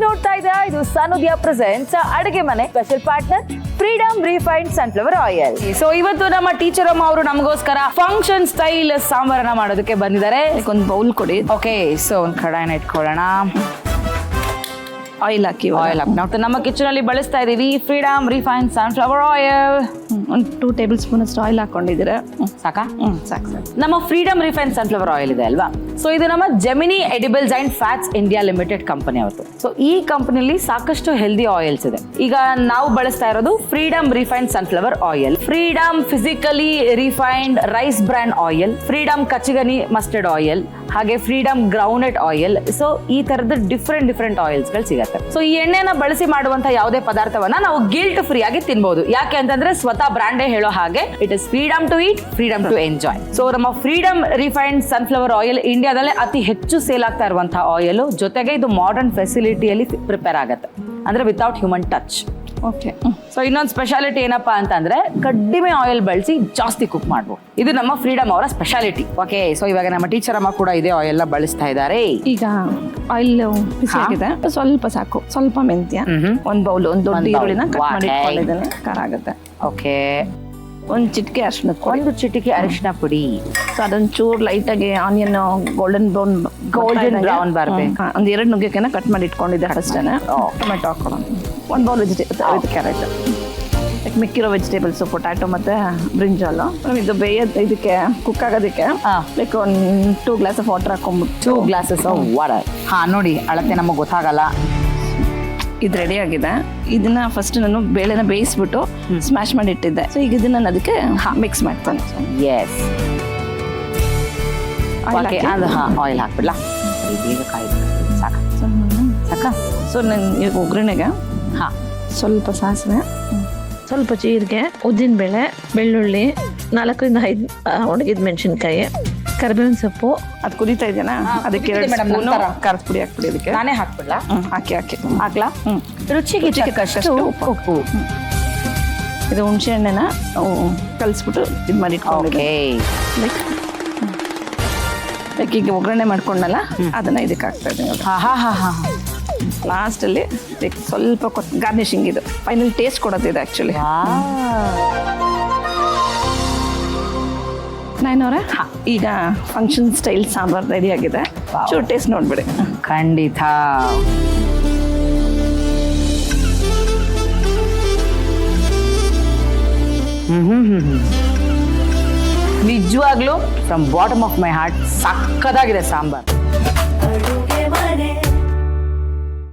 ನೋಡ್ತಾ ಇದ್ದೀರಾ, ಇದು ಸನುದಿಯಾ ಪ್ರೆಸೆಂಟ್ಸ್ ಅಡುಗೆ ಮನೆ. Special partner freedom refined sunflower oil. So ಇವತ್ತು ನಮ್ಮ ಟೀಚರ್ ಅಮ್ಮ ಅವರು ನಮಗೋಸ್ಕರ ಫಂಕ್ಷನ್ ಸ್ಟೈಲ್ ಸಾಂಬಾರನ್ನ ಮಾಡೋದಕ್ಕೆ ಬಂದಿದ್ದಾರೆ. ಒಂದು ಬೌಲ್ ಕೊಡಿ. ಓಕೆ, ಸೊ ಒಂದು ಕಡಾಯಿನ ಇಟ್ಕೊಳ್ಳೋಣ. ಆಯಿಲ್ ಹಾಕಿ. ನಾವು ನಮ್ಮ ಕಿಚನ್ ಅಲ್ಲಿ ಬಳಸ್ತಾ ಇದೀವಿ ಫ್ರೀಡಮ್ ರಿಫೈನ್ಡ್ ಸನ್ಫ್ಲವರ್ ಆಯಿಲ್. ಒಂದು 2 ಟೇಬಲ್ ಸ್ಪೂನ್ ಅಷ್ಟು ಆಯಿಲ್ ಹಾಕೊಂಡಿದ್ದೀರಾ? ಸಾಕಾ? ಸಾಕು. ನಮ್ಮ ಫ್ರೀಡಮ್ ರಿಫೈನ್ಡ್ ಸನ್ಫ್ಲವರ್ ಆಯಿಲ್ ಇದೆ ಅಲ್ವಾ, ಸೊ ಇದು ನಮ್ಮ gemini ಎಡಿಬಲ್ಸ್ and fats India limited company ಅವ್ರದ್ದು. ಸೊ ಈ ಕಂಪನಿಲಿ ಸಾಕಷ್ಟು ಹೆಲ್ದಿ ಆಯಿಲ್ಸ್ ಇದೆ. ಈಗ ನಾವು ಬಳಸ್ತಾ ಇರೋದು Freedom refined sunflower oil, Freedom physically refined rice brand oil, Freedom ಕಚಿಗನಿ ಮಸ್ಟರ್ಡ್ ಆಯಿಲ್, ಹಾಗೆ ಫ್ರೀಡಮ್ ಗ್ರೌಂಡ್ನಟ್ ಆಯಿಲ್. ಸೊ ಈ ತರದ ಡಿಫ್ರೆಂಟ್ ಆಯಿಲ್ಸ್ ಗಳು ಸಿಗುತ್ತೆ. ಸೊ ಈ ಎಣ್ಣೆನ ಬಳಸಿ ಮಾಡುವಂತ ಯಾವುದೇ ಪದಾರ್ಥವನ್ನ ನಾವು ಗಿಲ್ಟ್ ಫ್ರೀ ಆಗಿ ತಿನ್ಬಹುದು. ಯಾಕೆ ಅಂತಂದ್ರೆ ಸ್ವತಃ ಬ್ರಾಂಡೇ ಹೇಳೋ ಹಾಗೆ it is freedom to eat, freedom to enjoy. So ನಮ್ಮ ಫ್ರೀಡಮ್ ರಿಫೈನ್ಡ್ ಸನ್ಫ್ಲವರ್ ಆಯಿಲ್ ಇಂಡಿಯಾದಲ್ಲೇ ಅತಿ ಹೆಚ್ಚು ಸೇಲ್ ಆಗ್ತಾ ಇರುವಂತಹ ಆಯಿಲ್. ಜೊತೆಗೆ ಇದು ಮಾಡರ್ನ್ ಫೆಸಿಲಿಟಿಯಲ್ಲಿ ಪ್ರಿಪೇರ್ ಆಗುತ್ತೆ, ಅಂದ್ರೆ without human touch. Okay. So ಇನ್ನೊಂದು ಸ್ಪೆಷಾಲಿಟಿ ಏನಪ್ಪಾ ಅಂತಂದ್ರೆ ಕಡಿಮೆ ಆಯಿಲ್ ಬಳಸಿ ಜಾಸ್ತಿ ಕುಕ್ ಮಾಡ್ಬೋದು. ಇದು ನಮ್ಮ ಫ್ರೀಡಮ್ ಅವರ ಸ್ಪೆಷಾಲಿಟಿ. ಓಕೆ, ಸೊ ಇವಾಗ ನಮ್ಮ ಟೀಚರ್ ಅಮ್ಮ ಕೂಡ ಇದೇ ಆಯಿಲ್ ಬಳಸ್ತಾ ಇದ್ದಾರೆ. ಈಗ ಆಯಿಲ್ ಬಿಸಿ ಆಗಿದೆ, ಸ್ವಲ್ಪ ಸಾಕು. ಸ್ವಲ್ಪ ಮೆಂತ್ಯ, ಒಂದು ಬೌಲ್, ಒಂದು ದೊಡ್ಡ ಈರುಳ್ಳಿನ ಕಟ್ ಮಾಡಿ ಇಟ್ಕೊಂಡಿದ್ದೇನೆ, ಖಾರ ಆಗುತ್ತೆ. ಓಕೆ, ಒಂದು ಚಿಟಿಕೆ ಅರಿಶಿನ, ಒಂದು ಚಿಟಿಕೆ ಅರಿಶಿನ ಪುಡಿ. ಸೊ ಅದೊಂದು ಚೂರು ಲೈಟ್ ಆಗಿ ಆನಿಯನ್ ಗೋಲ್ಡನ್ ಬ್ರೌನ್ ಬರ್ಬೇಕು. ಒಂದು 2 ನುಗ್ಗೆಕಾಯಿನ ಕಟ್ ಮಾಡಿ ಇಟ್ಕೊಂಡಿದ್ದೆ ಫಸ್ಟ್. ಟೊಮೆಟೊ ಹಾಕೊಳ್ಳೋಣ, ಒಂದು ಬೌಲ್ ಕ್ಯಾರೆಟ್, ಮಿಕ್ಕಿರೋ ವೆಜಿಟೇಬಲ್ಸ್ ಪೊಟ್ಯಾಟೊ ಮತ್ತೆ ಬ್ರಿಂಜಾಲ್. ಇದು ಇದಕ್ಕೆ ಕುಕ್ ಆಗೋದಕ್ಕೆ ಲೈಕ್ ಒಂದು 2 ಗ್ಲಾಸ್ ಆಫ್ ವಾಟರ್ ಹಾಕೊಂಡ್ಬಿಟ್ಟು 2 ಗ್ಲಾಸಸ್ ಆಫ್ ವಾಟರ್. ಹಾ ನೋಡಿ, ಅಳತೆ ನಮಗೆ ಗೊತ್ತಾಗಲ್ಲ. ಇದು ರೆಡಿ ಆಗಿದೆ. ಇದನ್ನ ಫಸ್ಟ್ ನಾನು ಬೇಳೆನ ಬೇಯಿಸ್ಬಿಟ್ಟು ಸ್ಮ್ಯಾಶ್ ಮಾಡಿ ಇಟ್ಟಿದ್ದೆ. ಸೊ ಈಗ ಇದನ್ನ ನಾನು ಅದಕ್ಕೆ ಮಿಕ್ಸ್ ಮಾಡ್ತಾನೆ. ಎಸ್, ಆಯಿಲ್ ಹಾಕ್ಬಿಡ್ಲಾ? ಬೇಗ ಕಾಯಿ ಸಾಕ. ಸೊ ನಾನು ಈಗ ಒಗ್ಗರಣೆಗೆ ಸ್ವಲ್ಪ ಸಾಸಿವೆ, ಸ್ವಲ್ಪ ಜೀರಿಗೆ, ಉದ್ದಿನಬೇಳೆ, ಬೆಳ್ಳುಳ್ಳಿ, 4ರಿಂದ 5 ಒಣಗಿದ ಮೆಣಸಿನ್ಕಾಯಿ, ಕರಿಬೇವಿನ ಸೊಪ್ಪು. ಅದು ಕುದೀತಾ ಇದೆಯಾ, ಅದಕ್ಕೆ 2 ಸ್ಪೂನು ಖಾರದ ಪುಡಿ ಹಾಕ್ಬಿಡಿ. ಅದಕ್ಕೆ ನಾನೇ ಹಾಕ್ಬಿಡ್ಲಾ? ಹಾಕ್ಲಾ? ರುಚಿಗೆ ತಕ್ಕಷ್ಟು ಉಪ್ಪು. ಇದು ಹುಣಸೆ ಹಣ್ಣೆನ ಕಲಿಸ್ಬಿಟ್ಟು ಇದು ಮಾಡಿ ಇಟ್ಕೊಂಡಿದ್ದೆ. ಲೈಕ್ ಈಗ ಒಗ್ಗರಣೆ ಮಾಡ್ಕೊಂಡಲ್ಲ, ಅದನ್ನ ಇದಕ್ಕೆ ಹಾಕ್ತಾ ಇದ್ದೀನಿ. ಲಾಸ್ಟಲ್ಲಿ ಸ್ವಲ್ಪ ಗಾರ್ನಿಶಿಂಗ್. ಇದು ಫೈನಲ್ ಟೇಸ್ಟ್ ಕೊಡೋದಿದೆ ಆ್ಯಕ್ಚುಲಿ. ನಾಯನವ್ರೆ, ಈಗ ಫಂಕ್ಷನ್ ಸ್ಟೈಲ್ ಸಾಂಬಾರ್ ರೆಡಿ ಆಗಿದೆ. ಚೂರು ಟೇಸ್ಟ್ ನೋಡ್ಬಿಡಿ. ಖಂಡಿತ. ನಿಜವಾಗ್ಲೂ from bottom of my heart ಸಕ್ಕದಾಗಿದೆ ಸಾಂಬಾರ್.